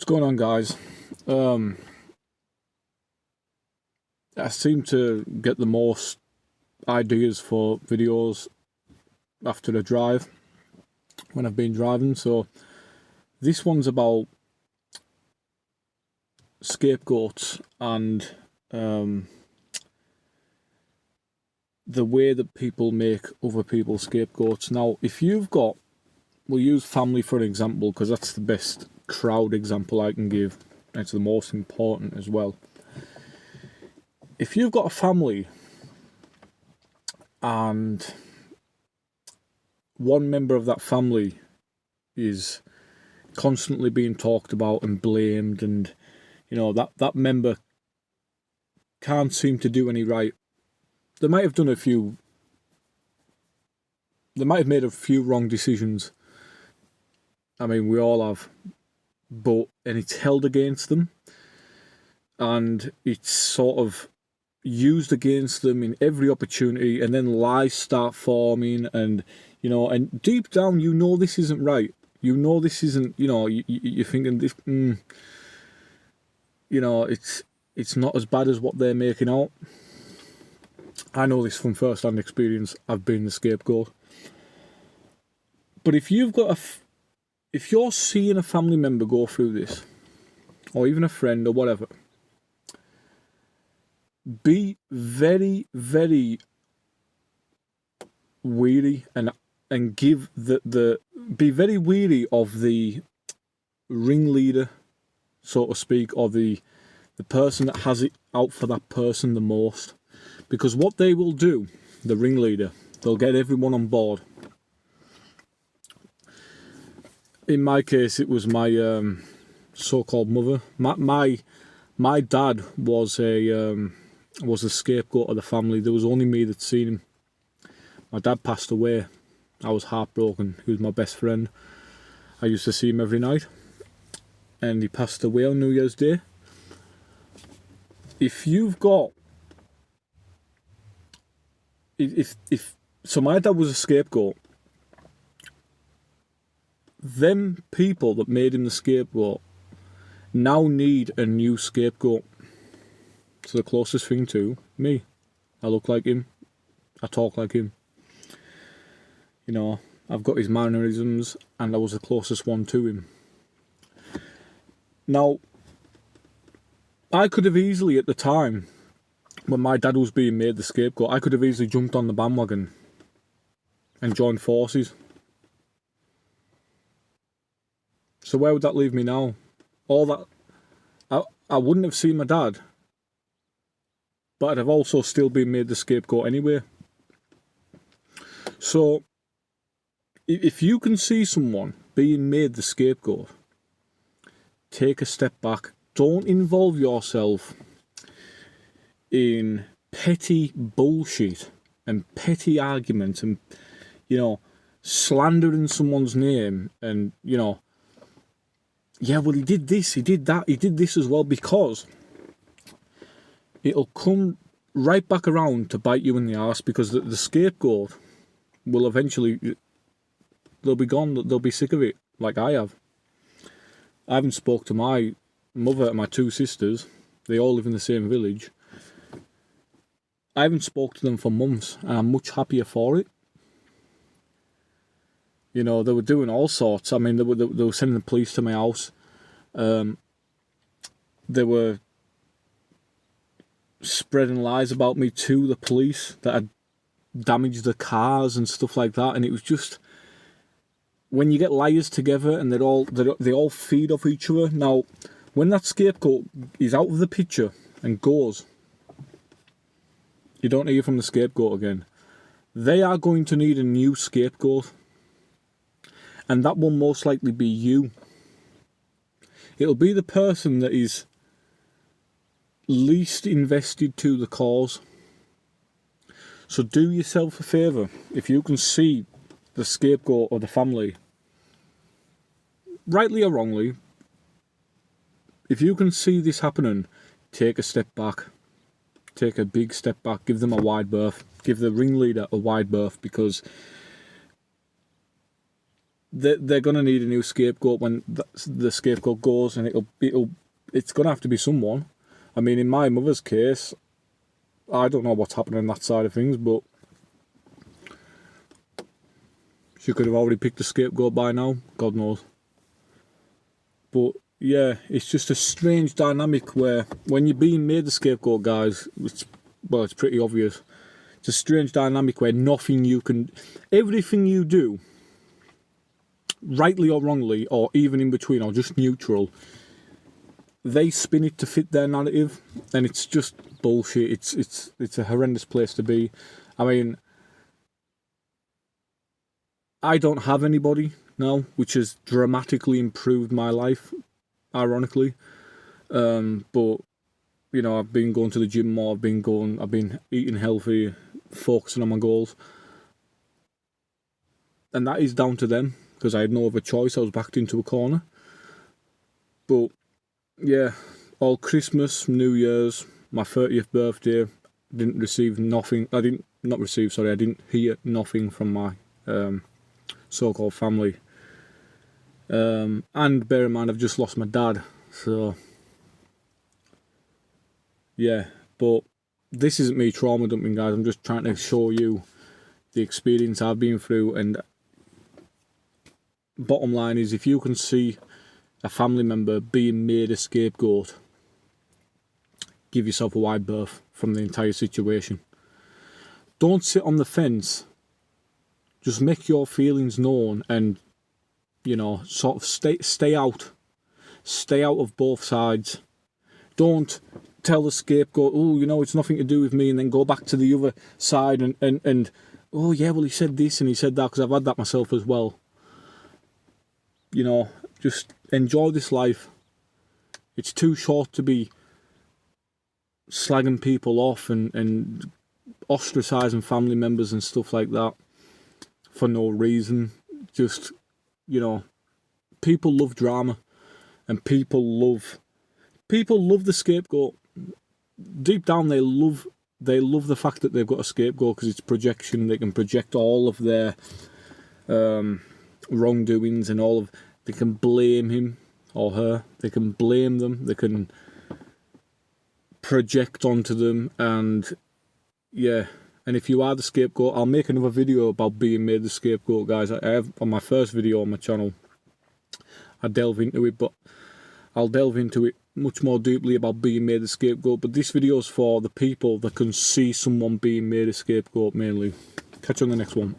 What's going on, guys? I seem to get the most ideas for videos after a drive when I've been driving. So this one's about scapegoats and the way that people make other people scapegoats. Now, if you've got, we'll use family for an example because that's the best crowd example I can give. It's the most important as well. If you've got a family and one member of that family is constantly being talked about and blamed, and you know that member can't seem to do any right, they might have made a few wrong decisions. I mean, we all have, and it's held against them, and it's sort of used against them in every opportunity, and then lies start forming, and and deep down this isn't right. This isn't. You're thinking this. It's not as bad as what they're making out. I know this from first-hand experience. I've been the scapegoat. But if you've got if you're seeing a family member go through this, or even a friend or whatever, be very, very weary and give be very weary of the ringleader, so to speak, or the person that has it out for that person the most. Because what they will do, the ringleader, they'll get everyone on board. In my case, it was my so-called mother. My dad was a scapegoat of the family. There was only me that seen him. My dad passed away. I was heartbroken. He was my best friend. I used to see him every night, and he passed away on New Year's Day. If you've got, so my dad was a scapegoat. Them people that made him the scapegoat now need a new scapegoat. So the closest thing to me. I look like him. I talk like him. I've got his mannerisms, and I was the closest one to him. Now, I could have easily, at the time, when my dad was being made the scapegoat, I could have easily jumped on the bandwagon and joined forces. So where would that leave me now? All that, I wouldn't have seen my dad, but I'd have also still been made the scapegoat anyway. So, if you can see someone being made the scapegoat, take a step back. Don't involve yourself in petty bullshit and petty arguments and, slandering someone's name and, yeah, well, he did this, he did that, he did this as well, because it'll come right back around to bite you in the arse, because the scapegoat will eventually, they'll be gone, they'll be sick of it, like I have. I haven't spoke to my mother and my two sisters. They all live in the same village. I haven't spoke to them for months, and I'm much happier for it. They were doing all sorts. I mean, they were sending the police to my house. They were spreading lies about me to the police that I'd damaged the cars and stuff like that. And it was just, when you get liars together and they all feed off each other. Now, when that scapegoat is out of the picture and goes, you don't hear from the scapegoat again. They are going to need a new scapegoat. And that will most likely be you. It'll be the person that is least invested to the cause. So do yourself a favour. If you can see the scapegoat of the family, rightly or wrongly, if you can see this happening, take a step back. Take a big step back. Give them a wide berth. Give the ringleader a wide berth, because they're gonna need a new scapegoat when the scapegoat goes, and it's gonna have to be someone. I mean, in my mother's case, I don't know what's happening on that side of things, but she could have already picked a scapegoat by now. God knows. But yeah, it's just a strange dynamic where when you're being made the scapegoat, guys, it's pretty obvious. It's a strange dynamic where everything you do, rightly or wrongly, or even in between, or just neutral, they spin it to fit their narrative, and it's just bullshit. It's a horrendous place to be. I mean, I don't have anybody now, which has dramatically improved my life, ironically. But you know, I've been going to the gym more. I've been eating healthy, focusing on my goals, and that is down to them because I had no other choice. I was backed into a corner. But yeah, all Christmas, New Year's, my 30th birthday, didn't receive nothing. I didn't hear nothing from my so-called family. And bear in mind, I've just lost my dad, so yeah. But this isn't me trauma dumping, guys. I'm just trying to show you the experience I've been through, and bottom line is, if you can see a family member being made a scapegoat, give yourself a wide berth from the entire situation. Don't sit on the fence. Just make your feelings known, and you know, sort of stay out of both sides. Don't tell the scapegoat, oh, you know, it's nothing to do with me, and then go back to the other side and oh yeah, well, he said this and he said that, because I've had that myself as well. You know, just enjoy this life. It's too short to be slagging people off and ostracising family members and stuff like that for no reason. Just, you know, people love drama, and people love the scapegoat. Deep down, they love the fact that they've got a scapegoat, because it's projection. They can project all of their wrongdoings and they can blame him or her. They can blame them. They can project onto them, and yeah. And if you are the scapegoat, I'll make another video about being made the scapegoat, guys. I have on my first video on my channel, I delve into it, but I'll delve into it much more deeply about being made a scapegoat. But this video is for the people that can see someone being made a scapegoat mainly. Catch you on the next one.